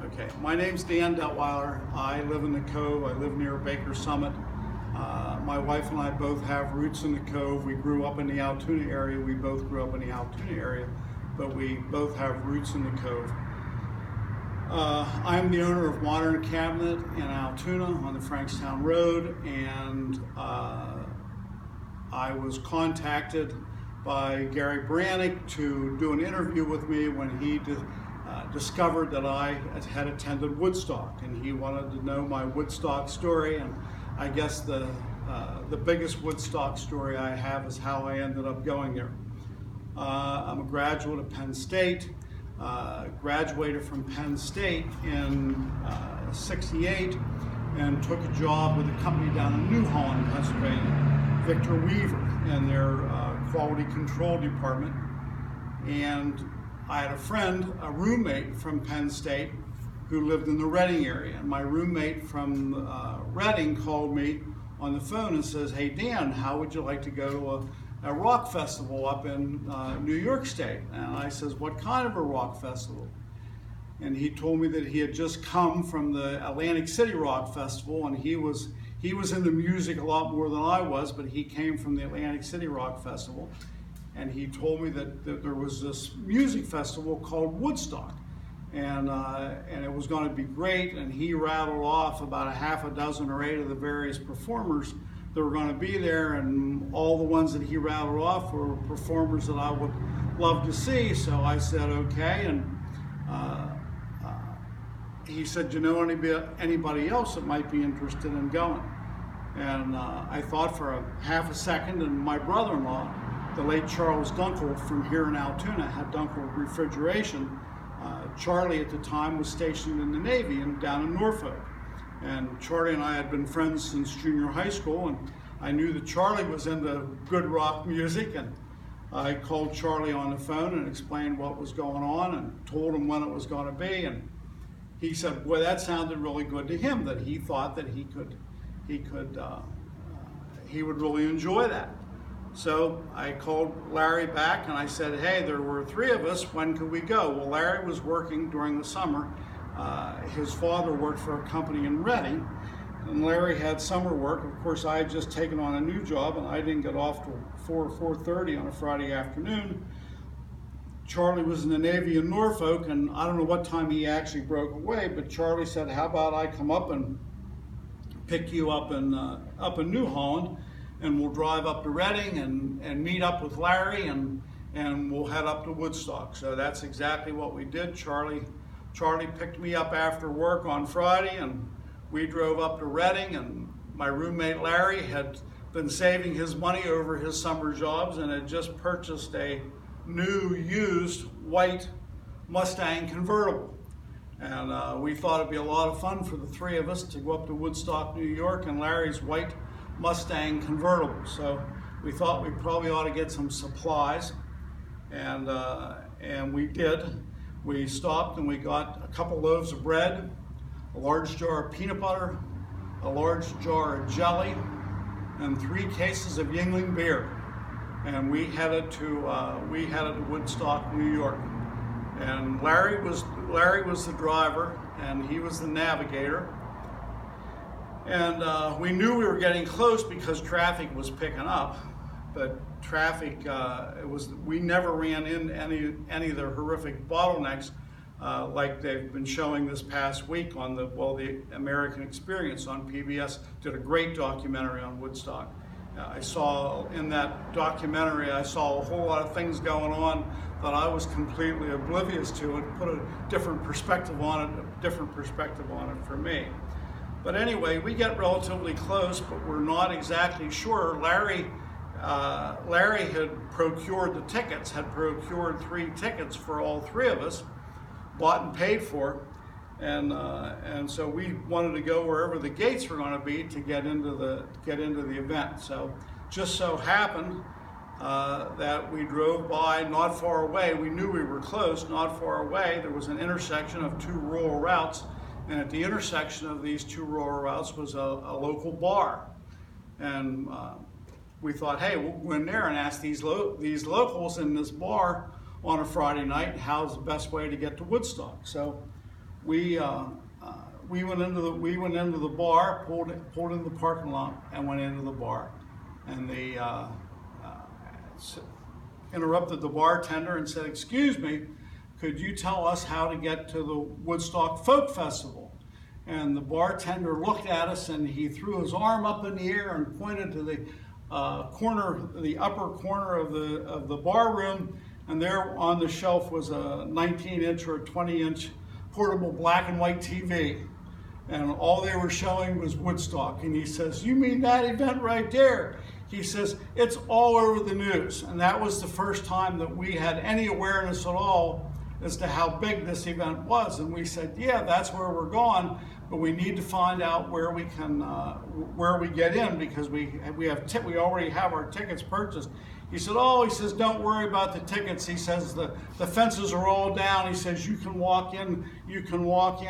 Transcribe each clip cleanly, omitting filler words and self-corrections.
Okay, my name's Dan Detwiler. I live in the Cove. I live near Bakers Summit. My wife and I both have roots in the Cove. We grew up in the Altoona area. We both grew up in the Altoona area, but we both have roots in the Cove. I'm the owner of Modern Cabinet in Altoona on the Frankstown Road, and I was contacted by Gary Brannick to do an interview with me when he discovered that I had attended Woodstock, and he wanted to know my Woodstock story. And I guess the biggest Woodstock story I have is how I ended up going there. I'm a graduate of Penn State, graduated from Penn State in '68 and took a job with a company down in New Holland, Pennsylvania, Victor Weaver, in their quality control department. And I had a friend, a roommate from Penn State, who lived in the Reading area. And my roommate from Reading called me on the phone and says, "Hey Dan, how would you like to go to a rock festival up in New York State?" And I says, "What kind of a rock festival?" And he told me that he had just come from the Atlantic City Rock Festival, and he was into music a lot more than I was, but he came from the Atlantic City Rock Festival. And he told me that there was this music festival called Woodstock, and it was going to be great. And he rattled off about a half a dozen or 8 of the various performers that were going to be there, and all the ones that he rattled off were performers that I would love to see. So I said okay, and he said, "You know anybody else that might be interested in going?" And I thought for a half a second, and my brother-in-law, the late Charles Dunkel from here in Altoona, had Dunkel Refrigeration. Charlie at the time was stationed in the Navy and down in Norfolk. And Charlie and I had been friends since junior high school, and I knew that Charlie was into good rock music, and I called Charlie on the phone and explained what was going on and told him when it was going to be. And he said, "Boy, that sounded really good to him, that he thought that he would really enjoy that." So I called Larry back and I said, "Hey, there were 3 of us, when could we go?" Well, Larry was working during the summer. His father worked for a company in Reading, and Larry had summer work. Of course, I had just taken on a new job, and I didn't get off till 4 or 4:30 on a Friday afternoon. Charlie was in the Navy in Norfolk, and I don't know what time he actually broke away, but Charlie said, "How about I come up and pick you up in New Holland, and we'll drive up to Reading and meet up with Larry, and we'll head up to Woodstock." So that's exactly what we did. Charlie picked me up after work on Friday, and we drove up to Reading, and my roommate Larry had been saving his money over his summer jobs and had just purchased a new used white Mustang convertible. And we thought it'd be a lot of fun for the 3 of us to go up to Woodstock, New York, in Larry's white Mustang convertible. So we thought we probably ought to get some supplies, and we did. We stopped and we got a couple loaves of bread, a large jar of peanut butter, a large jar of jelly, and 3 cases of Yuengling beer. And we headed to Woodstock, New York. And Larry was the driver, and he was the navigator. And we knew we were getting close because traffic was picking up, but traffic, we never ran into any of the horrific bottlenecks like they've been showing this past week on the American Experience on PBS did a great documentary on Woodstock. I saw in that documentary, I saw a whole lot of things going on that I was completely oblivious to, and put a different perspective on it for me. But anyway, we get relatively close, but we're not exactly sure. Larry had procured the tickets, had procured 3 tickets for all 3 of us, bought and paid for, and so we wanted to go wherever the gates were going to be to get into the event. So just so happened that we drove by not far away. We knew we were close. Not far away, there was an intersection of 2 rural routes. And at the intersection of these 2 rural routes was a local bar. And we thought, hey, we'll go in there and ask these locals in this bar on a Friday night, how's the best way to get to Woodstock? So we went into the bar, pulled in the parking lot, and went into the bar, and they interrupted the bartender and said, "Excuse me, could you tell us how to get to the Woodstock Folk Festival?" And the bartender looked at us and he threw his arm up in the air and pointed to the upper corner of the bar room, and there on the shelf was a 19-inch or a 20-inch portable black and white TV, and all they were showing was Woodstock. And he says, "You mean that event right there?" He says, "It's all over the news." And that was the first time that we had any awareness at all as to how big this event was. And we said, "Yeah, that's where we're going, but we need to find out where we can, where we get in, because we already have our tickets purchased." He said, "Oh," he says, "don't worry about the tickets." He says, the fences are all down." He says, you can walk in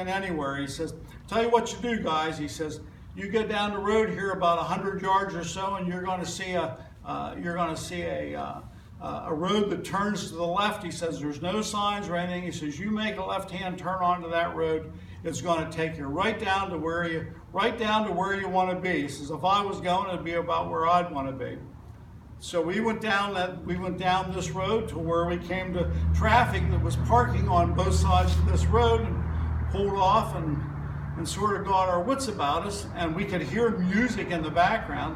anywhere." He says, "Tell you what you do, guys." He says, "You go down the road here about 100 yards or so, and you're going to see a road that turns to the left." He says, "There's no signs or anything." He says, "You make a left-hand turn onto that road. It's going to take you right down to where you want to be." He says, "If I was going, it'd be about where I'd want to be." So we went down this road to where we came to traffic that was parking on both sides of this road, and pulled off and sort of got our wits about us, and we could hear music in the background,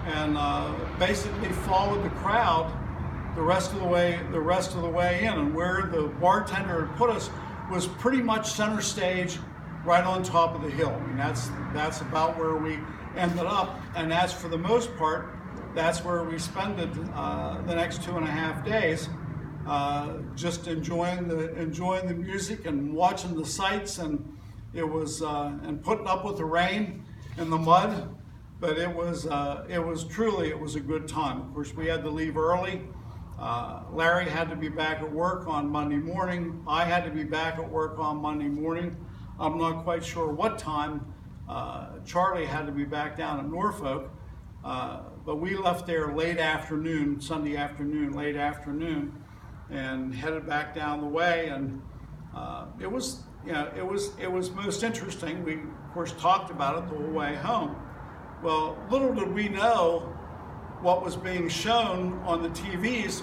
and basically followed the crowd the rest of the way in. And where the bartender had put us was pretty much center stage, right on top of the hill. I mean, that's about where we ended up, and that's, for the most part, that's where we spent the next 2.5 days, just enjoying the music and watching the sights, and it was and putting up with the rain and the mud. But it was truly a good time. Of course, we had to leave early. Larry had to be back at work on Monday morning. I had to be back at work on Monday morning. I'm not quite sure what time. Charlie had to be back down at Norfolk. But we left there late afternoon, Sunday afternoon, late afternoon, and headed back down the way. And it was most interesting. We, of course, talked about it the whole way home. Well, little did we know what was being shown on the TVs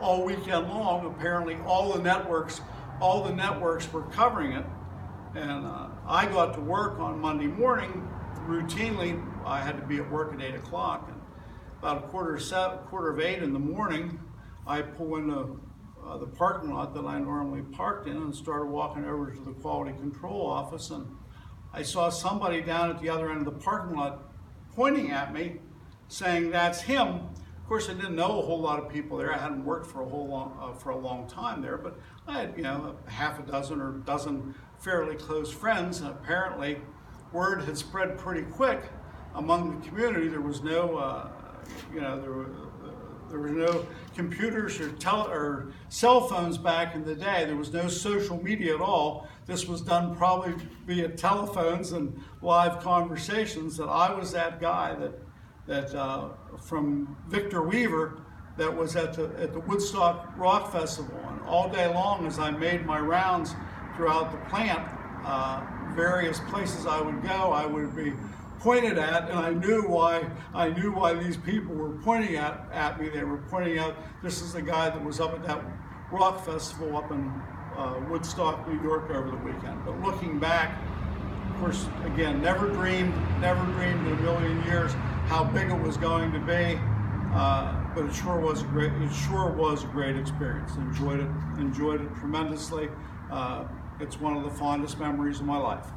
all weekend long. Apparently, all the networks were covering it. And I got to work on Monday morning. Routinely, I had to be at work at 8 o'clock. And about a quarter of 8 in the morning, I pull into the parking lot that I normally parked in, and started walking over to the quality control office. And I saw somebody down at the other end of the parking lot pointing at me, saying, "That's him." Of course, I didn't know a whole lot of people there. I hadn't worked for a long time there, but I had a half a dozen or dozen fairly close friends, and apparently word had spread pretty quick among the community. There was no there were no computers or cell phones back in the day. There was no social media at all. This was done probably via telephones and live conversations. That I was that guy that from Victor Weaver that was at the Woodstock Rock Festival. And all day long, as I made my rounds throughout the plant, various places I would go, I would be pointed at, and I knew why these people were pointing at me. They were pointing out, "This is the guy that was up at that rock festival up in Woodstock, New York over the weekend." But looking back, of course, again, never dreamed in a million years how big it was going to be. But it sure was a great experience. Enjoyed it tremendously. It's one of the fondest memories of my life.